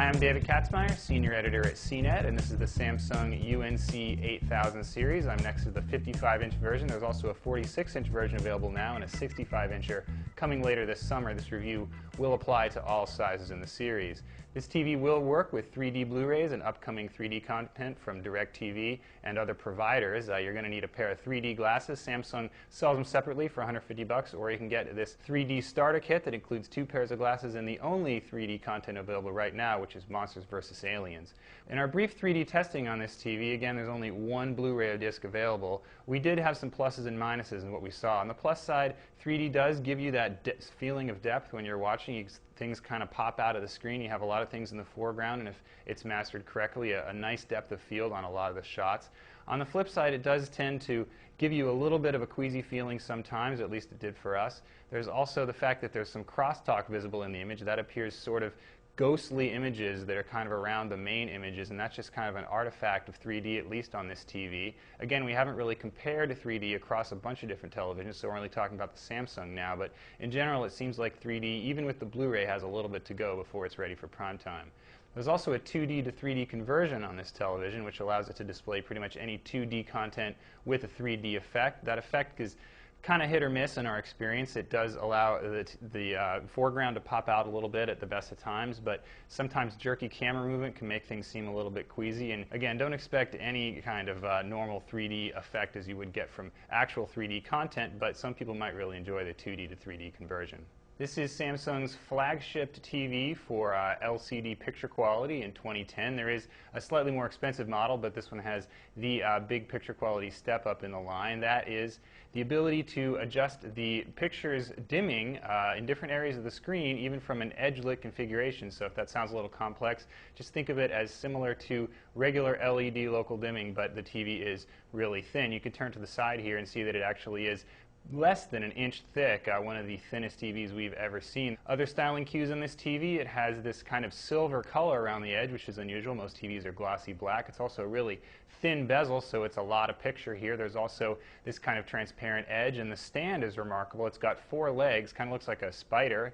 Hi, I'm David Katzmeyer, Senior Editor at CNET, and this is the Samsung UNC8000 series. I'm next to the 55-inch version. There's also a 46-inch version available now and a 65-incher coming later this summer. This review will apply to all sizes in the series. This TV will work with 3D Blu-rays and upcoming 3D content from DirecTV and other providers. You're going to need a pair of 3D glasses. Samsung sells them separately for $150, or you can get this 3D starter kit that includes 2 pairs of glasses and the only 3D content available right now, which is Monsters vs. Aliens. In our brief 3D testing on this TV, again, there's only one Blu-ray disc available. We did have some pluses and minuses in what we saw. On the plus side, 3D does give you that feeling of depth when you're watching. Things kind of pop out of the screen. You have a lot of things in the foreground, and if it's mastered correctly, a nice depth of field on a lot of the shots. On the flip side, it does tend to give you a little bit of a queasy feeling sometimes, at least it did for us. There's also the fact that there's some crosstalk visible in the image. That appears sort of ghostly images that are kind of around the main images, and that's just kind of an artifact of 3D, at least on this TV. Again, we haven't really compared 3D across a bunch of different televisions, so we're only talking about the Samsung now, but in general it seems like 3D, even with the Blu-ray, has a little bit to go before it's ready for prime time. There's also a 2D to 3D conversion on this television, which allows it to display pretty much any 2D content with a 3D effect. That effect is kind of hit or miss in our experience. It does allow the foreground to pop out a little bit at the best of times, but sometimes jerky camera movement can make things seem a little bit queasy. And again, don't expect any kind of normal 3D effect as you would get from actual 3D content, but some people might really enjoy the 2D to 3D conversion. This is Samsung's flagship TV for LCD picture quality in 2010. There is a slightly more expensive model, but this one has the big picture quality step up in the line. That is the ability to adjust the picture's dimming in different areas of the screen, even from an edge-lit configuration. So if that sounds a little complex, just think of it as similar to regular LED local dimming, but the TV is really thin. You can turn to the side here and see that it actually is less than an inch thick, one of the thinnest TVs we've ever seen. Other styling cues on this TV, it has this kind of silver color around the edge, which is unusual. Most TVs are glossy black. It's also a really thin bezel, so it's a lot of picture here. There's also this kind of transparent edge, and the stand is remarkable. It's got 4 legs, kind of looks like a spider.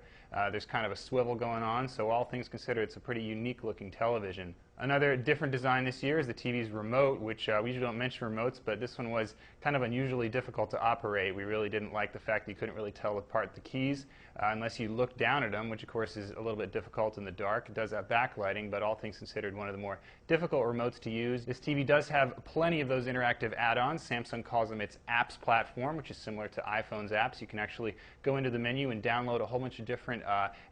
There's kind of a swivel going on, so all things considered, it's a pretty unique looking television. Another different design this year is the TV's remote, which we usually don't mention remotes, but this one was kind of unusually difficult to operate. We really didn't like the fact that you couldn't really tell apart the keys unless you looked down at them, which of course is a little bit difficult in the dark. It does have backlighting, but all things considered, one of the more difficult remotes to use. This TV does have plenty of those interactive add-ons. Samsung calls them its apps platform, which is similar to iPhone's apps. You can actually go into the menu and download a whole bunch of different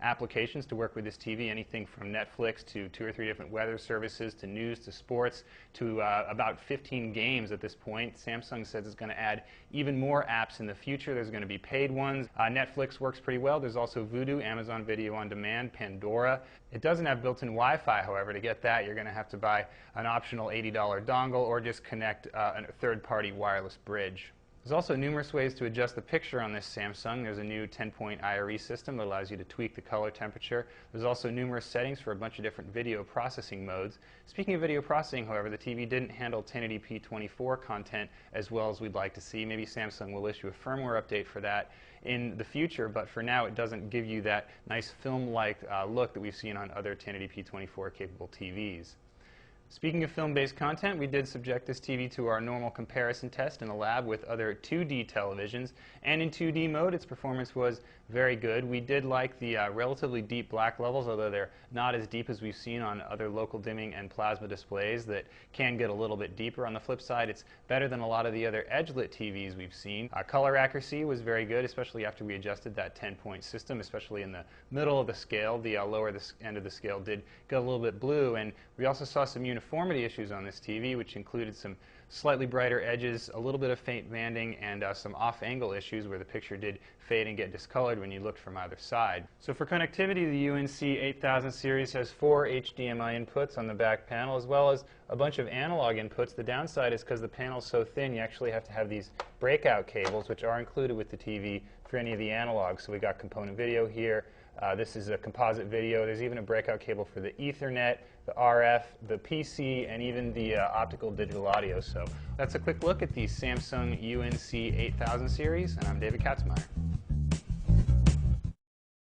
applications to work with this TV, anything from Netflix to 2 or 3 different weather services to news to sports to about 15 games at this point. Samsung says it's going to add even more apps in the future. There's going to be paid ones. Netflix works pretty well. There's also Vudu, Amazon Video on Demand, Pandora. It doesn't have built-in Wi-Fi, however. To get that, you're going to have to buy an optional $80 dongle or just connect a third-party wireless bridge. There's also numerous ways to adjust the picture on this Samsung. There's a new 10-point IRE system that allows you to tweak the color temperature. There's also numerous settings for a bunch of different video processing modes. Speaking of video processing, however, the TV didn't handle 1080p 24 content as well as we'd like to see. Maybe Samsung will issue a firmware update for that in the future, but for now it doesn't give you that nice film-like look that we've seen on other 1080p 24 capable TVs. Speaking of film-based content, we did subject this TV to our normal comparison test in the lab with other 2D televisions, and in 2D mode its performance was very good. We did like the relatively deep black levels, although they're not as deep as we've seen on other local dimming and plasma displays that can get a little bit deeper. On the flip side, it's better than a lot of the other edge-lit TVs we've seen. Color accuracy was very good, especially after we adjusted that 10-point system, especially in the middle of the scale. The lower end of the scale did go a little bit blue, and we also saw some uniformity issues on this TV, which included some slightly brighter edges, a little bit of faint banding, and some off-angle issues where the picture did fade and get discolored when you looked from either side. So for connectivity, the UNC8000 series has 4 HDMI inputs on the back panel, as well as a bunch of analog inputs. The downside is because the panel is so thin, you actually have to have these breakout cables, which are included with the TV for any of the analogs. So we got component video here. This is a composite video. There's even a breakout cable for the Ethernet, the RF, the PC, and even the optical digital audio. So that's a quick look at the Samsung UNC8000 series, and I'm David Katzmeyer.